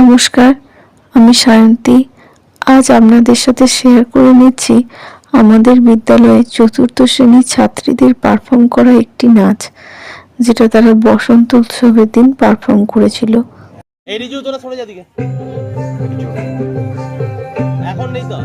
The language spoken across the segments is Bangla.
নমস্কার, আমি সায়ন্তী। আজ আপনাদের সাথে শেয়ার করে নিচ্ছি আমাদের বিদ্যালয়ে চতুর্থ শ্রেণীর ছাত্রীদের পারফর্ম করা একটি নাচ, যেটা তারা বসন্ত উৎসবের দিন পারফর্ম করেছিল। এই রিজু তোরা সরে যা দিকে, এখন নেই তো।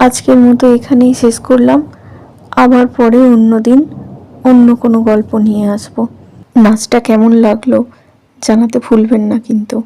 আজকের মতো এখানেই শেষ করলাম। আবার পরে অন্য দিন অন্য কোনো গল্প নিয়ে আসবো। নাচটা কেমন লাগলো জানাতে ভুলবেন না কিন্তু।